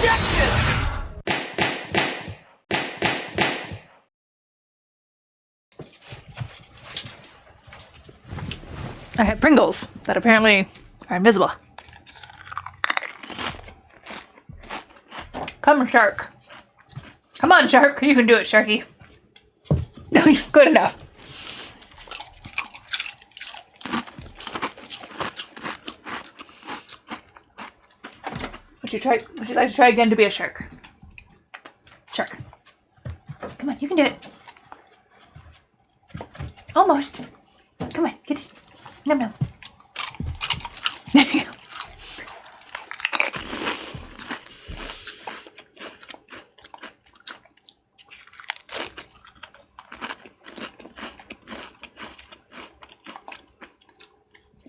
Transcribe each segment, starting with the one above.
OBJECTION! I had Pringles that apparently are invisible. Come, Shark. Come on, Shark. You can do it, Sharky. Good enough. Would you like to try again to be a shark? Shark. Come on, you can do it. Almost. Come on, get it. Nom nom. There you go.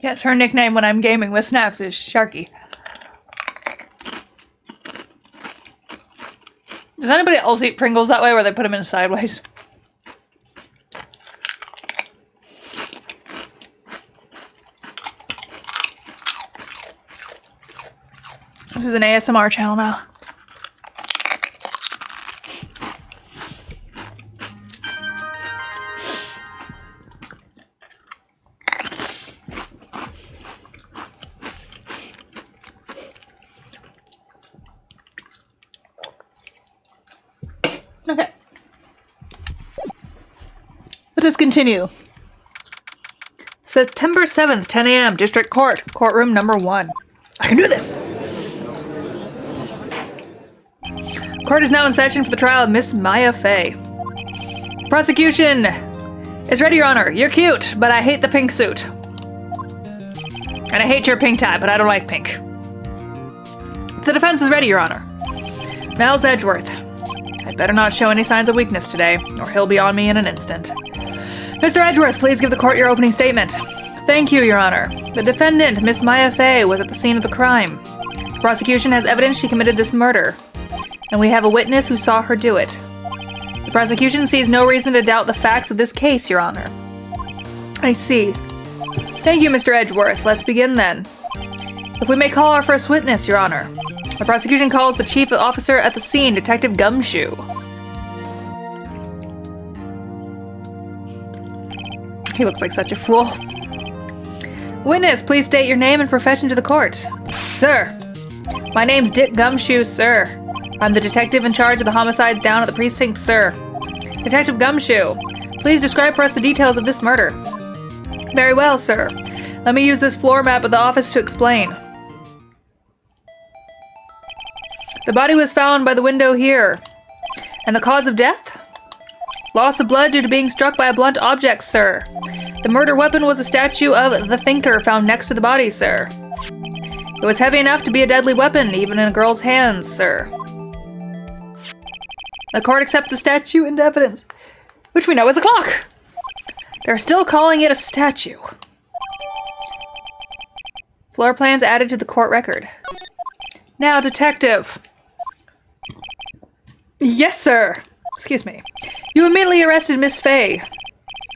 Yes, her nickname when I'm gaming with snacks is Sharky. Does anybody else eat Pringles that way where they put them in sideways? This is an ASMR channel now. Okay. Let us continue. September 7th, 10 a.m., District Court, Courtroom number 1. I can do this! Court is now in session for the trial of Miss Maya Fey. Prosecution is ready, Your Honor. You're cute, but I hate the pink suit. And I hate your pink tie, but I don't like pink. The defense is ready, Your Honor. Miles Edgeworth. I'd better not show any signs of weakness today, or he'll be on me in an instant. Mr. Edgeworth, please give the court your opening statement. Thank you, Your Honor. The defendant, Miss Maya Fey, was at the scene of the crime. The prosecution has evidence she committed this murder, and we have a witness who saw her do it. The prosecution sees no reason to doubt the facts of this case, Your Honor. I see. Thank you, Mr. Edgeworth. Let's begin then. If we may call our first witness, Your Honor. The prosecution calls the chief officer at the scene, Detective Gumshoe. He looks like such a fool. Witness, please state your name and profession to the court. Sir, my name's Dick Gumshoe, sir. I'm the detective in charge of the homicides down at the precinct, sir. Detective Gumshoe, please describe for us the details of this murder. Very well, sir. Let me use this floor map of the office to explain. The body was found by the window here. And the cause of death? Loss of blood due to being struck by a blunt object, sir. The murder weapon was a statue of the Thinker found next to the body, sir. It was heavy enough to be a deadly weapon, even in a girl's hands, sir. The court accepts the statue into evidence, which we know is a clock. They're still calling it a statue. Floor plans added to the court record. Now, detective. Yes, sir. Excuse me. You immediately arrested Miss Fey,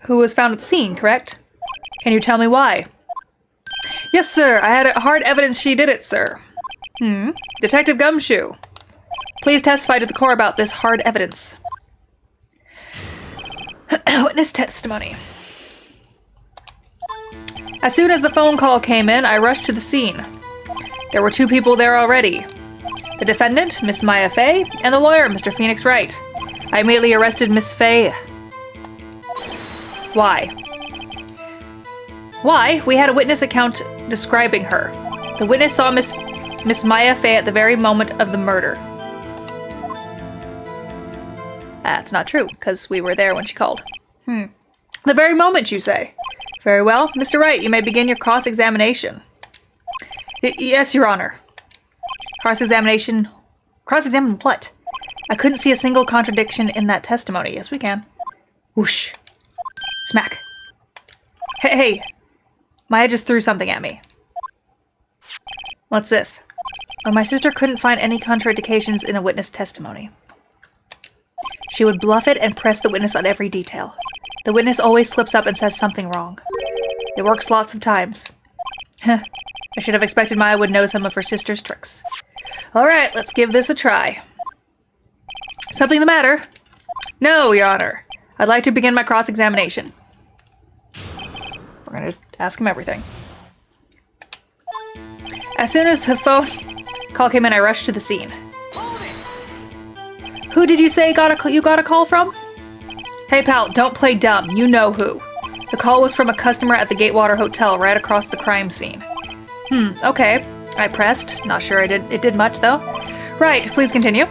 who was found at the scene, correct? Can you tell me why? Yes, sir. I had hard evidence she did it, sir. Detective Gumshoe, please testify to the court about this hard evidence. Witness testimony. As soon as the phone call came in, I rushed to the scene. There were 2 people there already. The defendant, Miss Maya Fey, and the lawyer, Mr. Phoenix Wright. I immediately arrested Miss Fey. Why? Why? We had a witness account describing her. The witness saw Miss Maya Fey at the very moment of the murder. That's not true, because we were there when she called. The very moment, you say? Very well. Mr. Wright, you may begin your cross-examination. Yes, Your Honor. Cross-examination? Cross-examine what? I couldn't see a single contradiction in that testimony. Yes, we can. Whoosh. Smack. Hey. Maya just threw something at me. What's this? Well, my sister couldn't find any contradictions in a witness testimony. She would bluff it and press the witness on every detail. The witness always slips up and says something wrong. It works lots of times. I should have expected Maya would know some of her sister's tricks. All right, let's give this a try. Something the matter? No, Your Honor. I'd like to begin my cross-examination. We're gonna just ask him everything. As soon as the phone call came in, I rushed to the scene. Who did you say you got a call from? Hey pal, don't play dumb. You know who. The call was from a customer at the Gatewater Hotel right across the crime scene. Okay. I pressed. Not sure it did much though. Right, please continue.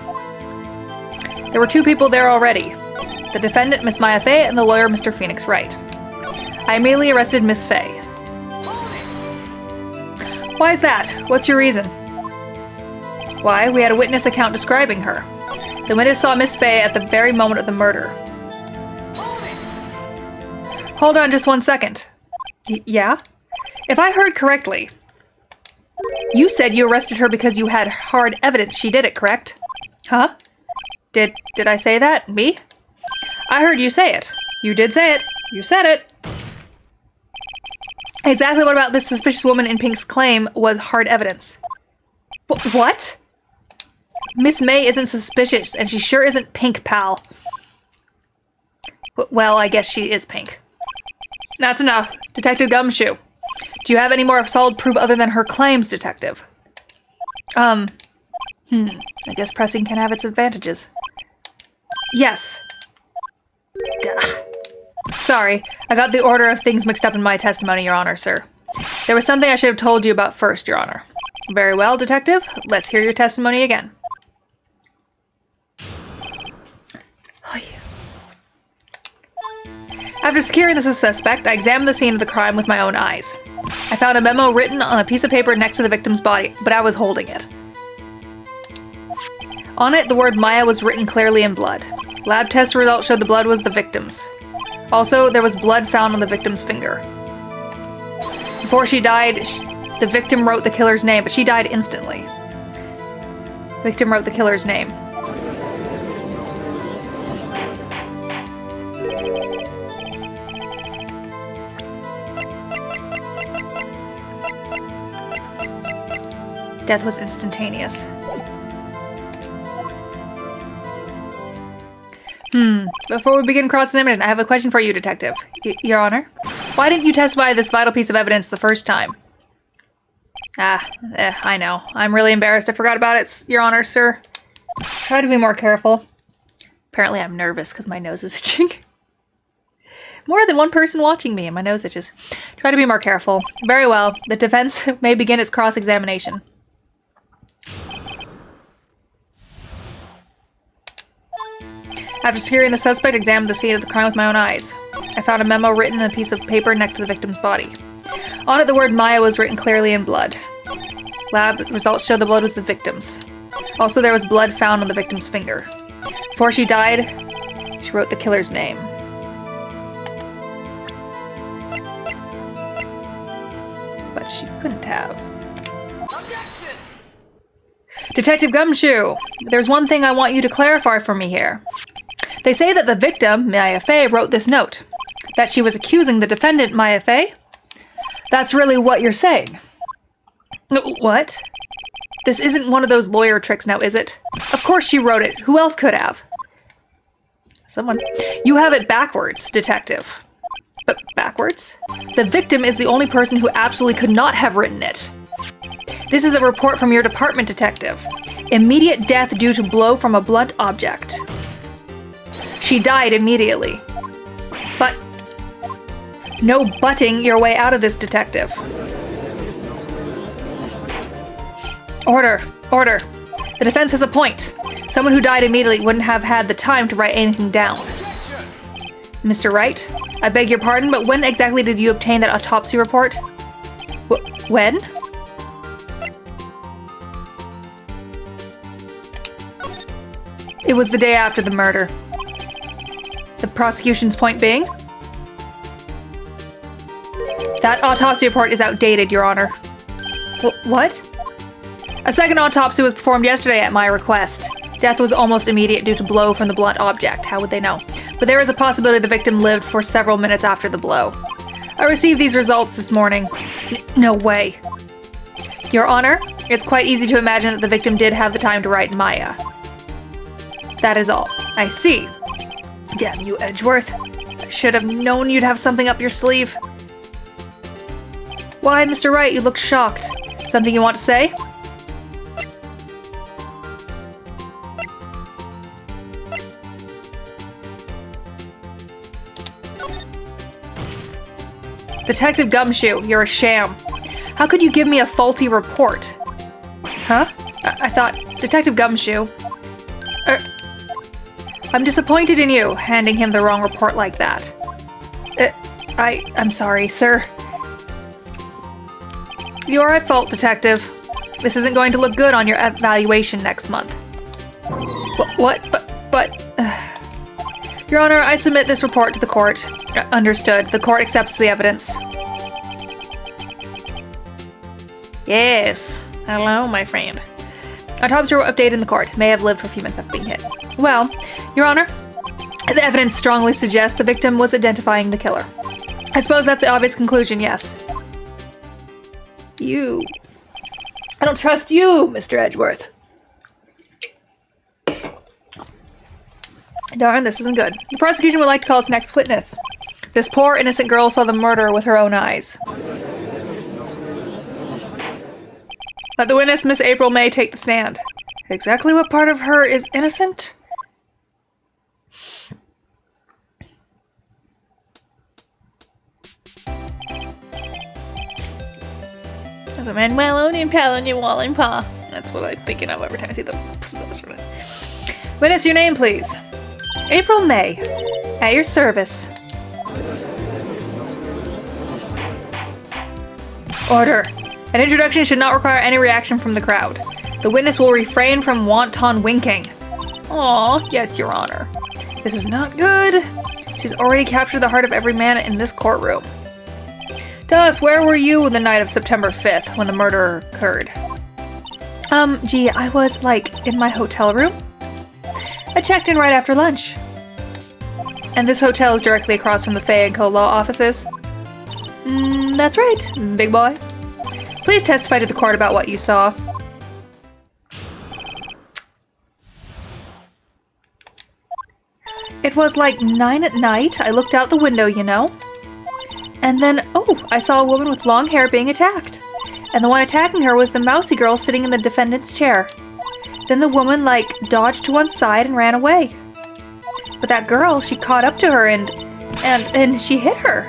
There were 2 people there already. The defendant, Miss Maya Fey, and the lawyer, Mr. Phoenix Wright. I immediately arrested Miss Fey. Why is that? What's your reason? Why, we had a witness account describing her. The witness saw Miss Fey at the very moment of the murder. Hold on just 1 second. Yeah? If I heard correctly, you said you arrested her because you had hard evidence she did it, correct? Huh? Did I say that? Me? I heard you say it. You did say it. You said it. Exactly what about this suspicious woman in Pink's claim was hard evidence? What? Miss May isn't suspicious, and she sure isn't Pink, pal. Well, I guess she is Pink. That's enough. Detective Gumshoe. Do you have any more solid proof other than her claims, Detective? I guess pressing can have its advantages. Yes. Gah. Sorry, I got the order of things mixed up in my testimony, Your Honor, sir. There was something I should have told you about first, Your Honor. Very well, Detective. Let's hear your testimony again. After securing the suspect, I examined the scene of the crime with my own eyes. I found a memo written on a piece of paper next to the victim's body, but I was holding it. On it, the word Maya was written clearly in blood. Lab test results showed the blood was the victim's. Also, there was blood found on the victim's finger. Before she died, the victim wrote the killer's name, but she died instantly. The victim wrote the killer's name. Death was instantaneous. Before we begin cross-examination, I have a question for you, Detective. Your Honor? Why didn't you testify this vital piece of evidence the first time? I know. I'm really embarrassed. I forgot about it, Your Honor, sir. Try to be more careful. Apparently I'm nervous because my nose is itching. More than one person watching me and my nose itches. Try to be more careful. Very well. The defense may begin its cross-examination. After securing the suspect, I examined the scene of the crime with my own eyes. I found a memo written in a piece of paper next to the victim's body. On it, the word Maya was written clearly in blood. Lab results showed the blood was the victim's. Also, there was blood found on the victim's finger. Before she died, she wrote the killer's name. But she couldn't have. Objection! Detective Gumshoe, there's one thing I want you to clarify for me here. They say that the victim, Maya Fey, wrote this note. That she was accusing the defendant, Maya Fey? That's really what you're saying. What? This isn't one of those lawyer tricks now, is it? Of course she wrote it. Who else could have? Someone. You have it backwards, Detective. But backwards? The victim is the only person who absolutely could not have written it. This is a report from your department, Detective. Immediate death due to blow from a blunt object. She died immediately. But no butting your way out of this, Detective. Order. Order. The defense has a point. Someone who died immediately wouldn't have had the time to write anything down. Mr. Wright, I beg your pardon, but when exactly did you obtain that autopsy report? When? It was the day after the murder. The prosecution's point being? That autopsy report is outdated, Your Honor. What? A second autopsy was performed yesterday at my request. Death was almost immediate due to blow from the blunt object. How would they know? But there is a possibility the victim lived for several minutes after the blow. I received these results this morning. No way. Your Honor, It's quite easy to imagine that the victim did have the time to write Maya. That is all. I see. Damn you, Edgeworth. I should have known you'd have something up your sleeve. Why, Mr. Wright, you look shocked. Something you want to say? Detective Gumshoe, you're a sham. How could you give me a faulty report? Huh? I thought... Detective Gumshoe. I'm disappointed in you, handing him the wrong report like that. I'm sorry, sir. You are at fault, Detective. This isn't going to look good on your evaluation next month. What? Your Honor, I submit this report to the court. Understood. The court accepts the evidence. Yes. Hello, my friend. Autopsy report updated in the court. May have lived for a few minutes after being hit. Well, Your Honor, the evidence strongly suggests the victim was identifying the killer. I suppose that's the obvious conclusion, yes. You. I don't trust you, Mr. Edgeworth. Darn, this isn't good. The prosecution would like to call its next witness. This poor, innocent girl saw the murder with her own eyes. Let the witness, Miss April May, take the stand. Exactly what part of her is innocent? Manuel and Paladin Walling Paw. That's what I'm thinking of every time I see the possession. Witness, your name, please. April May. At your service. Order. An introduction should not require any reaction from the crowd. The witness will refrain from wanton winking. Aw, yes, Your Honor. This is not good. She's already captured the heart of every man in this courtroom. Tell us, where were you the night of September 5th when the murder occurred? Gee, I was, in my hotel room. I checked in right after lunch. And this hotel is directly across from the Fay & Co. law offices? That's right, big boy. Please testify to the court about what you saw. It was 9 at night. I looked out the window, you know. And then, I saw a woman with long hair being attacked. And the one attacking her was the mousy girl sitting in the defendant's chair. Then the woman, dodged to one side and ran away. But that girl, she caught up to her and she hit her.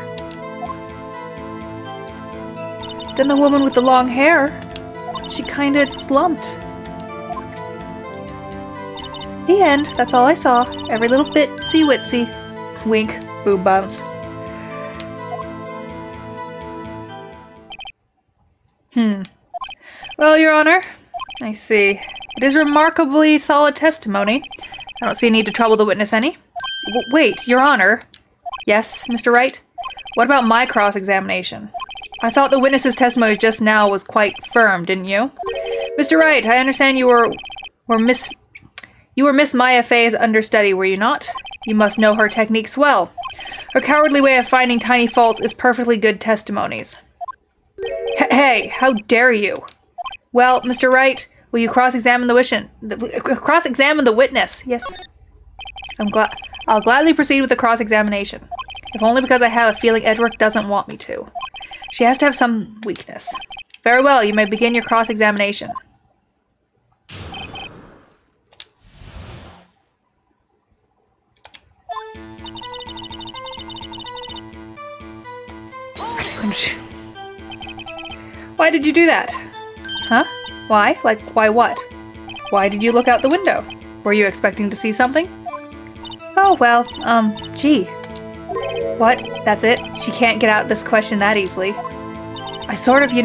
Then the woman with the long hair, she kinda slumped. The end. That's all I saw. Every little bitsy witsy. Wink. Boob bounce. Well, Your Honor, I see. It is remarkably solid testimony. I don't see a need to trouble the witness any. Wait, Your Honor. Yes, Mr. Wright? What about my cross-examination? I thought the witness's testimony just now was quite firm, didn't you? Mr. Wright, I understand you were Miss Maya Fay's understudy, were you not? You must know her techniques well. Her cowardly way of finding tiny faults is perfectly good testimonies. Hey, how dare you? Well, Mr. Wright, will you cross-examine the witness? Yes. I'll gladly proceed with the cross-examination. If only because I have a feeling Edgeworth doesn't want me to. She has to have some weakness. Very well, you may begin your cross-examination. I just want to... Why did you do that? Huh? Why? Why what? Why did you look out the window? Were you expecting to see something? Oh, well, gee. What? That's it? She can't get out this question that easily. I sort of, I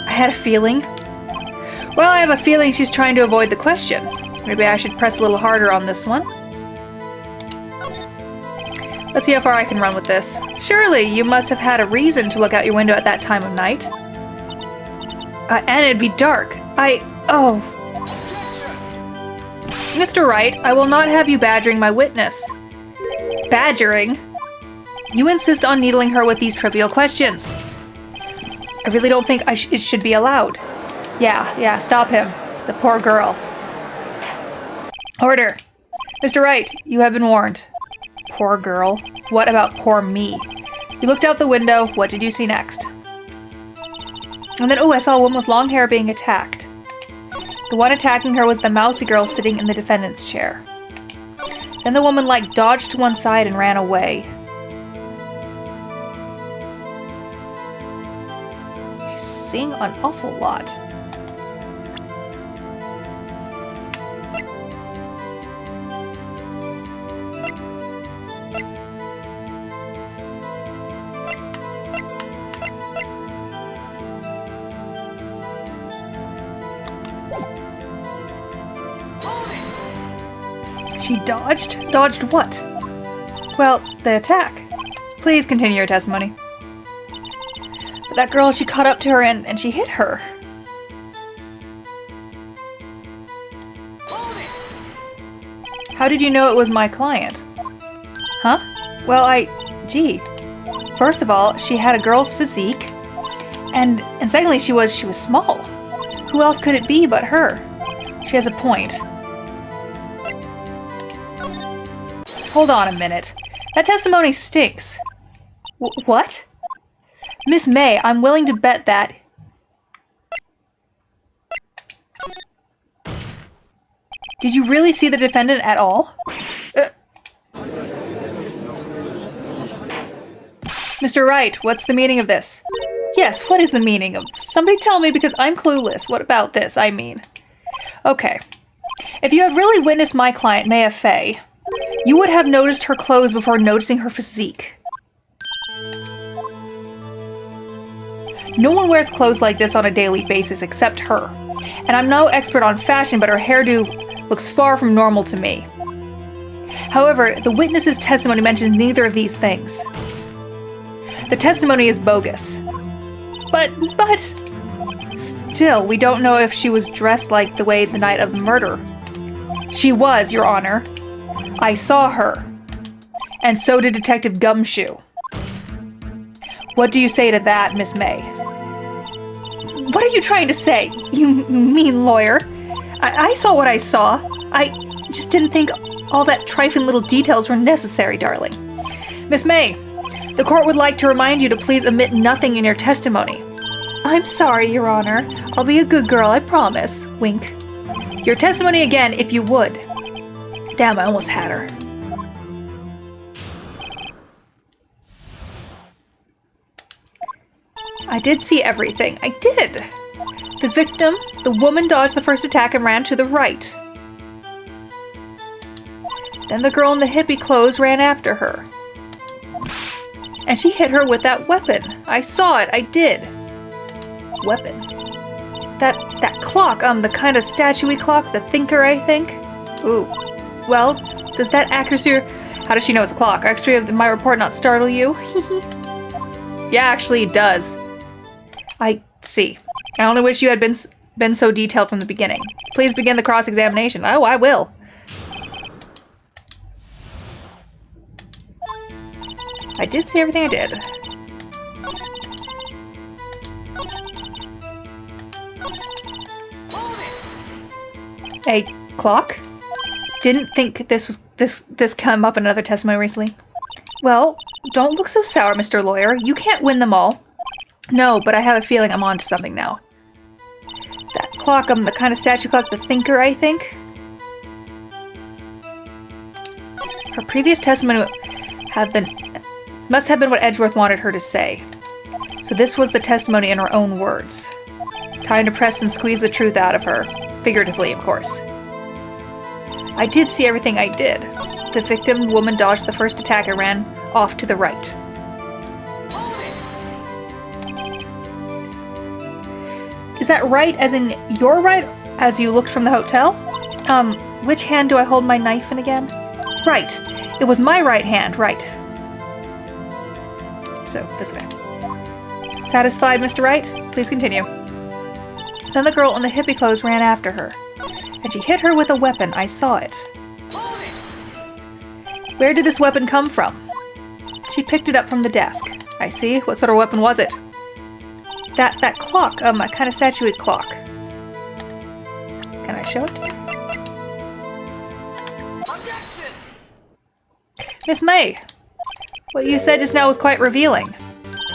had a feeling. Well, I have a feeling she's trying to avoid the question. Maybe I should press a little harder on this one. Let's see how far I can run with this. Surely, you must have had a reason to look out your window at that time of night. And it'd be dark. Oh. Mr. Wright, I will not have you badgering my witness. Badgering? You insist on needling her with these trivial questions. I really don't think it should be allowed. Yeah, stop him. The poor girl. Order. Mr. Wright, you have been warned. Poor girl. What about poor me? You looked out the window. What did you see next? And then, I saw a woman with long hair being attacked. The one attacking her was the mousy girl sitting in the defendant's chair. Then the woman, dodged to one side and ran away. She's seeing an awful lot. She dodged? Dodged what? Well, the attack. Please continue your testimony. But that girl, she caught up to her and she hit her. How did you know it was my client? Huh? Well, gee. First of all, she had a girl's physique. And secondly, she was small. Who else could it be but her? She has a point. Hold on a minute. That testimony stinks. What? Miss May, I'm willing to bet that... Did you really see the defendant at all? Mr. Wright, what's the meaning of this? Yes, what is the meaning of... Somebody tell me because I'm clueless. What about this, I mean? Okay. If you have really witnessed my client, Maya Fey, you would have noticed her clothes before noticing her physique. No one wears clothes like this on a daily basis except her. And I'm no expert on fashion, but her hairdo looks far from normal to me. However, the witness's testimony mentions neither of these things. The testimony is bogus. But... Still, we don't know if she was dressed like the way the night of the murder. She was, Your Honor. I saw her. And so did Detective Gumshoe. What do you say to that, Miss May? What are you trying to say, you mean lawyer? I saw what I saw. I just didn't think all that trifling little details were necessary, darling. Miss May, the court would like to remind you to please omit nothing in your testimony. I'm sorry, Your Honor. I'll be a good girl, I promise. Wink. Your testimony again, if you would. Damn, I almost had her. I did see everything. I did. The victim, the woman, dodged the first attack and ran to the right. Then the girl in the hippie clothes ran after her. And she hit her with that weapon. I saw it. I did. Weapon. That clock, the kind of statuey clock, the thinker, I think. Ooh. Well, does that accuracy or... How does she know it's a clock? Accuracy of my report not startle you? Yeah, actually it does. I see. I only wish you had been so detailed from the beginning. Please begin the cross-examination. Oh, I will. I did see everything I did. A clock? Didn't think this come up in another testimony recently. Well, don't look so sour, Mr. Lawyer. You can't win them all. No, but I have a feeling I'm onto something now. That clock, the kind of statue clock, the thinker, I think. Her previous testimony must have been what Edgeworth wanted her to say. So this was the testimony in her own words. Time to press and squeeze the truth out of her. Figuratively, of course. I did see everything I did. The victim woman dodged the first attack and ran off to the right. Is that right as in your right as you looked from the hotel? Which hand do I hold my knife in again? Right. It was my right hand, right. So, this way. Satisfied, Mr. Wright? Please continue. Then the girl in the hippie clothes ran after her. And she hit her with a weapon. I saw it. Where did this weapon come from? She picked it up from the desk. I see. What sort of weapon was it? That clock, a kind of statuette clock. Can I show it? Objection! Miss May, what you said just now was quite revealing.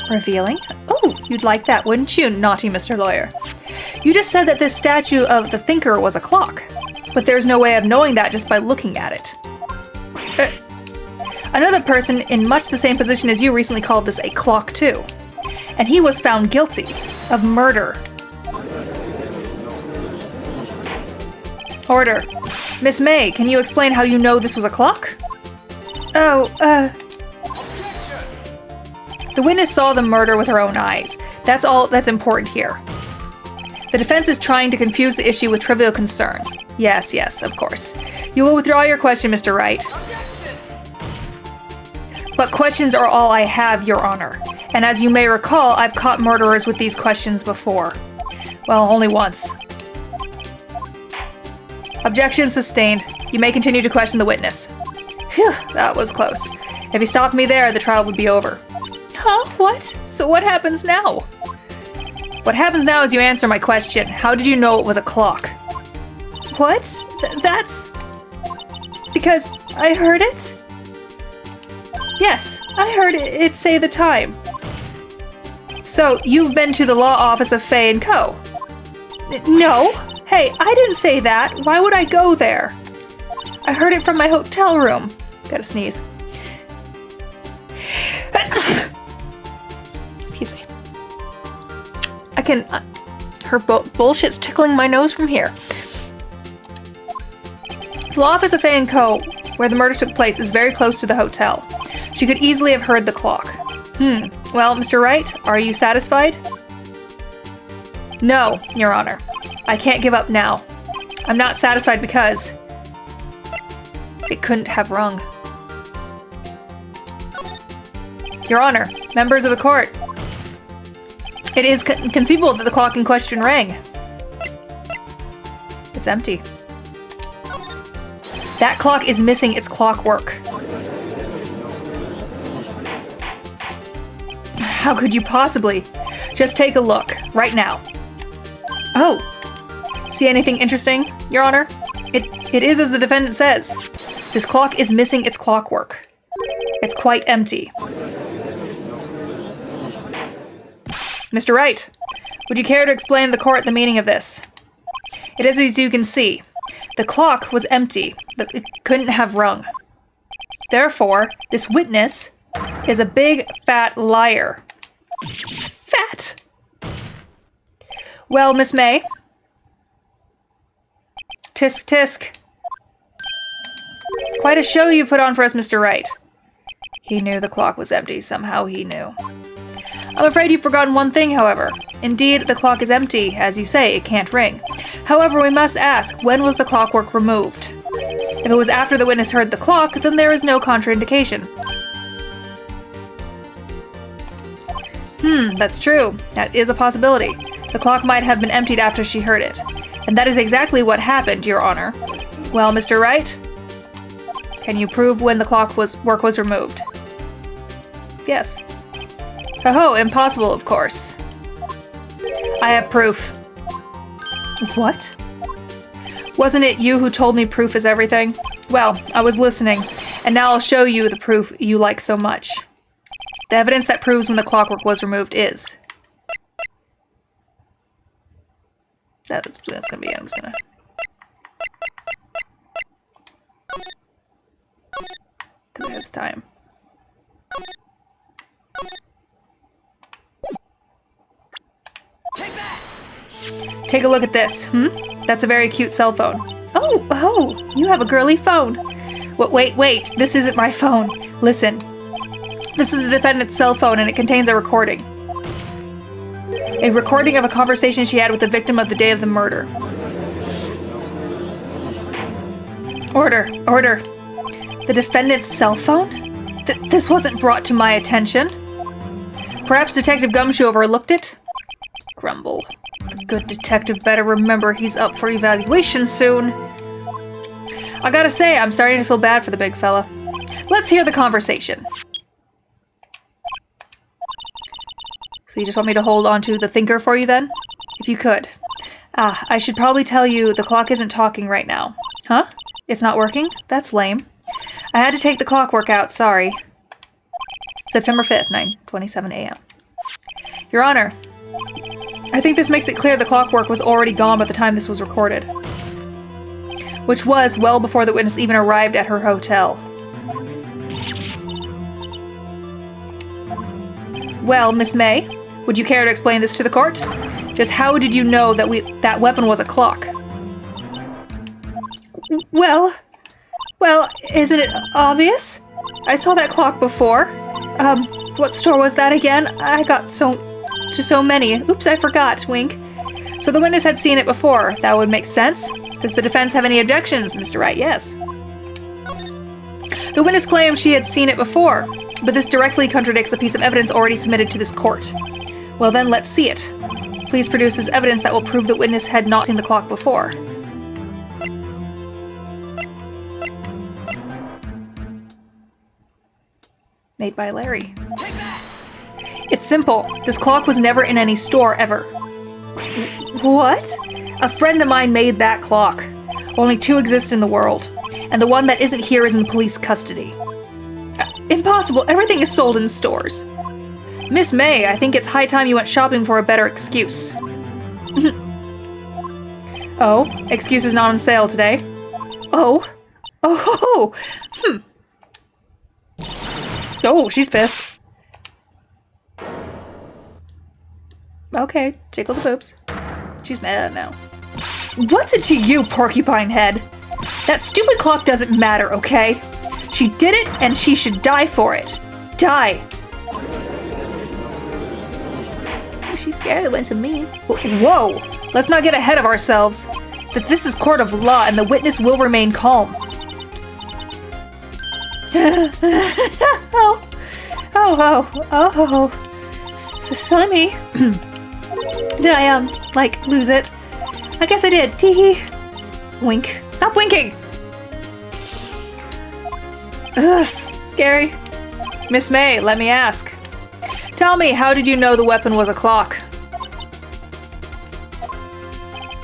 Revealing? Oh, you'd like that, wouldn't you, naughty Mr. Lawyer? You just said that this statue of the thinker was a clock, but there's no way of knowing that just by looking at it. Another person in much the same position as you recently called this a clock too, and he was found guilty of murder. Order. Miss May, can you explain how you know this was a clock? Oh, The witness saw the murder with her own eyes. That's all that's important here. The defense is trying to confuse the issue with trivial concerns. Yes, of course. You will withdraw your question, Mr. Wright. But questions are all I have, Your Honor. And as you may recall, I've caught murderers with these questions before. Well, only once. Objection sustained. You may continue to question the witness. Phew, that was close. If he stopped me there, the trial would be over. Huh? What? So what happens now? What happens now is you answer my question. How did you know it was a clock? What? That's... because I heard it? Yes, I heard it say the time. So, you've been to the law office of Fay & Co.? No. Hey, I didn't say that. Why would I go there? I heard it from my hotel room. Gotta sneeze. Excuse me. I can... her bullshit's tickling my nose from here. The law office of Fay & Co., where the murder took place, is very close to the hotel. She could easily have heard the clock. Well, Mr. Wright, are you satisfied? No, Your Honor. I can't give up now. I'm not satisfied because... it couldn't have rung. Your Honor, members of the court. It is conceivable that the clock in question rang. It's empty. That clock is missing its clockwork. How could you possibly? Just take a look, right now. Oh. See anything interesting, Your Honor? It is as the defendant says. This clock is missing its clockwork. It's quite empty. Mr. Wright, would you care to explain to the court the meaning of this? It is as you can see. The clock was empty, but it couldn't have rung. Therefore, this witness is a big, fat liar. Fat! Well, Miss May. Tisk, tisk. Quite a show you put on for us, Mr. Wright. He knew the clock was empty. Somehow he knew. I'm afraid you've forgotten one thing, however. Indeed, the clock is empty. As you say, it can't ring. However, we must ask, when was the clockwork removed? If it was after the witness heard the clock, then there is no contraindication. That's true. That is a possibility. The clock might have been emptied after she heard it. And that is exactly what happened, Your Honor. Well, Mr. Wright, can you prove when the clockwork was removed? Yes. Oh, impossible, of course. I have proof. What? Wasn't it you who told me proof is everything? Well, I was listening, and now I'll show you the proof you like so much. The evidence that proves when the clockwork was removed is... That's gonna be it. I'm just gonna... because it has time. Take a look at this. That's a very cute cell phone. Oh, you have a girly phone. Wait, this isn't my phone. Listen. This is the defendant's cell phone and it contains a recording. A recording of a conversation she had with the victim of the day of the murder. Order. The defendant's cell phone? This wasn't brought to my attention. Perhaps Detective Gumshoe overlooked it? Grumble. The good detective better remember he's up for evaluation soon. I gotta say, I'm starting to feel bad for the big fella. Let's hear the conversation. So you just want me to hold on to the thinker for you then? If you could. I should probably tell you the clock isn't talking right now. Huh? It's not working? That's lame. I had to take the clockwork out, sorry. September 5th, 9:27 a.m. Your Honor, I think this makes it clear the clockwork was already gone by the time this was recorded. Which was well before the witness even arrived at her hotel. Well, Miss May, would you care to explain this to the court? Just how did you know that that weapon was a clock? Well, isn't it obvious? I saw that clock before. What store was that again? I got so many. Oops, I forgot, wink. So the witness had seen it before. That would make sense. Does the defense have any objections, Mr. Wright? Yes. The witness claims she had seen it before, but this directly contradicts a piece of evidence already submitted to this court. Well then, let's see it. Please produce this evidence that will prove the witness had not seen the clock before. Made by Larry. It's simple. This clock was never in any store, ever. What? A friend of mine made that clock. Only 2 exist in the world, and the one that isn't here is in police custody. Impossible. Everything is sold in stores. Miss May, I think it's high time you went shopping for a better excuse. Oh, excuse is not on sale today. Oh. Oh, she's pissed. Okay, jiggle the boobs. She's mad now. What's it to you, porcupine head? That stupid clock doesn't matter, okay? She did it, and she should die for it. Die! Oh, she's scared it went to me. Whoa! Let's not get ahead of ourselves. That this is court of law, and the witness will remain calm. Silly. Did I, like, lose it? I guess I did. Teehee. Wink. Stop winking! Ugh, scary. Miss May, let me ask. Tell me, how did you know the weapon was a clock?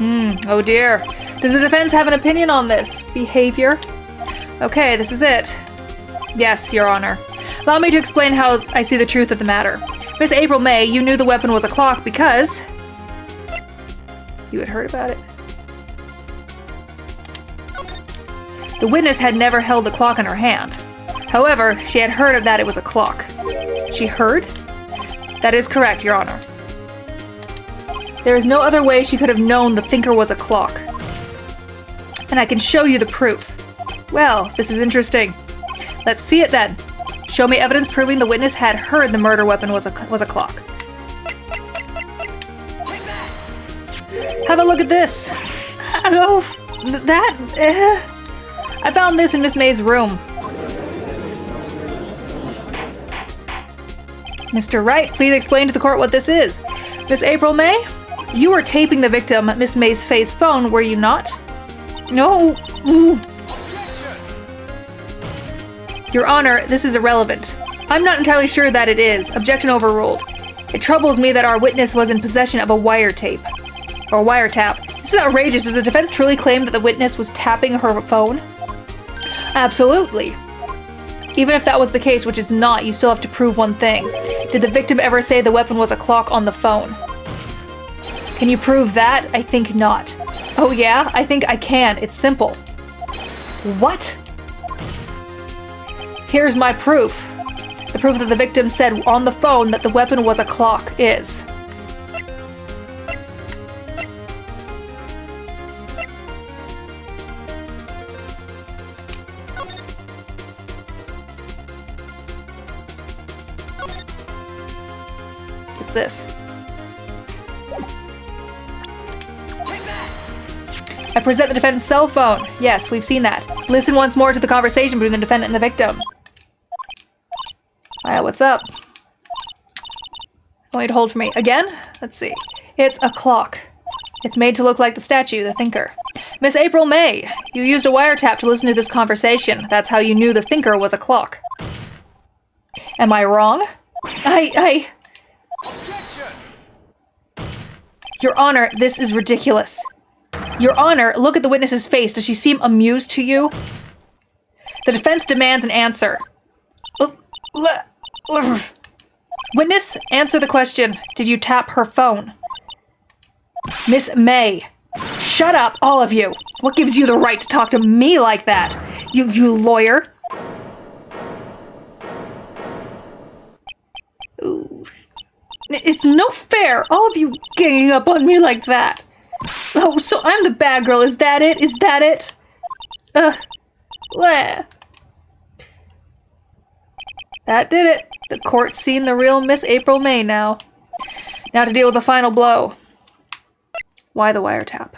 Oh dear. Does the defense have an opinion on this behavior? Okay, this is it. Yes, Your Honor. Allow me to explain how I see the truth of the matter. Miss April May, you knew the weapon was a clock because... you had heard about it. The witness had never held the clock in her hand. However, she had heard of that it was a clock. She heard? That is correct, Your Honor. There is no other way she could have known the thinker was a clock. And I can show you the proof. Well, this is interesting. Let's see it then. Show me evidence proving the witness had heard the murder weapon was a clock. Have a look at this. Oh, that... I found this in Miss May's room. Mr. Wright, please explain to the court what this is. Miss April May, you were taping the victim Miss May's face phone, were you not? No. Your Honor, this is irrelevant. I'm not entirely sure that it is. Objection overruled. It troubles me that our witness was in possession of a wiretap. Or wiretap. This is outrageous. Does the defense truly claim that the witness was tapping her phone? Absolutely. Even if that was the case, which is not, you still have to prove one thing. Did the victim ever say the weapon was a clock on the phone? Can you prove that? I think not. Oh yeah? I think I can. It's simple. What? Here's my proof. The proof that the victim said on the phone that the weapon was a clock is. It's this. I present the defendant's cell phone. Yes, we've seen that. Listen once more to the conversation between the defendant and the victim. Alright, what's up? I want you to hold for me. Again? Let's see. It's a clock. It's made to look like the statue, the thinker. Miss April May, you used a wiretap to listen to this conversation. That's how you knew the thinker was a clock. Am I wrong? Objection! Your Honor, this is ridiculous. Your Honor, look at the witness's face. Does she seem amused to you? The defense demands an answer. Witness, answer the question. Did you tap her phone? Miss May. Shut up, all of you. What gives you the right to talk to me like that? You lawyer. Ooh. It's no fair, all of you ganging up on me like that. Oh, so I'm the bad girl, is that it? Is that it? Bleh. That did it. The court's seen the real Miss April May now. Now to deal with the final blow. Why the wiretap?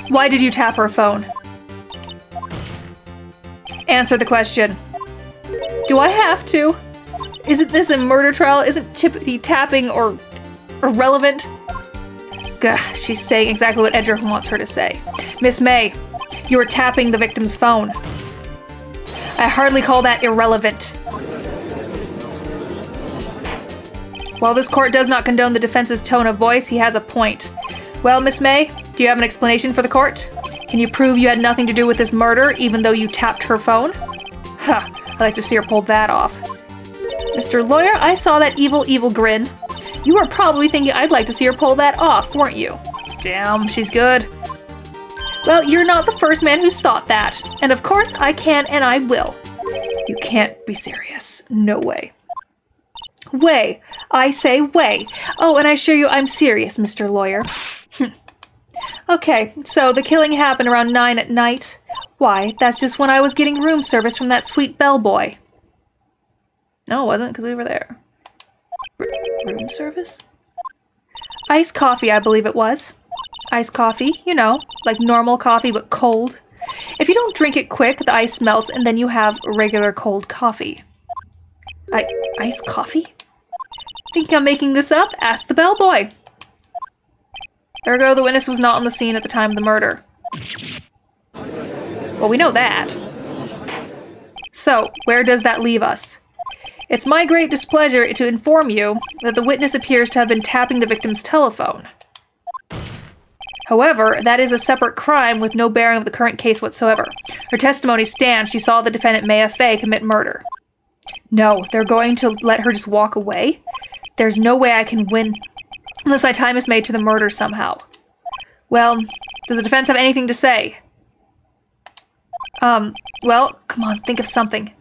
Why did you tap her phone? Answer the question. Do I have to? Isn't this a murder trial? Isn't tippity tapping or irrelevant? Gah, she's saying exactly what Edger wants her to say. Miss May, you were tapping the victim's phone. I hardly call that irrelevant. While this court does not condone the defense's tone of voice, he has a point. Well, Miss May, do you have an explanation for the court? Can you prove you had nothing to do with this murder, even though you tapped her phone? Huh, I'd like to see her pull that off. Mr. Lawyer, I saw that evil grin. You were probably thinking I'd like to see her pull that off, weren't you? Damn, she's good. Well, you're not the first man who's thought that. And of course, I can and I will. You can't be serious. No way. Way. I say way. Oh, and I assure you I'm serious, Mr. Lawyer. Okay, so the killing happened around 9 at night. Why, that's just when I was getting room service from that sweet bellboy. No, it wasn't, because we were there. Room service? Iced coffee, I believe it was. Iced coffee, you know, like normal coffee, but cold. If you don't drink it quick, the ice melts, and then you have regular cold coffee. Iced coffee? Think I'm making this up? Ask the bellboy. Ergo, the witness was not on the scene at the time of the murder. Well, we know that. So, where does that leave us? It's my great displeasure to inform you that the witness appears to have been tapping the victim's telephone. However, that is a separate crime with no bearing of the current case whatsoever. Her testimony stands she saw the defendant Maya Fey commit murder. No, they're going to let her just walk away? There's no way I can win unless my time is made to the murder somehow. Well, does the defense have anything to say? Well, come on, think of something.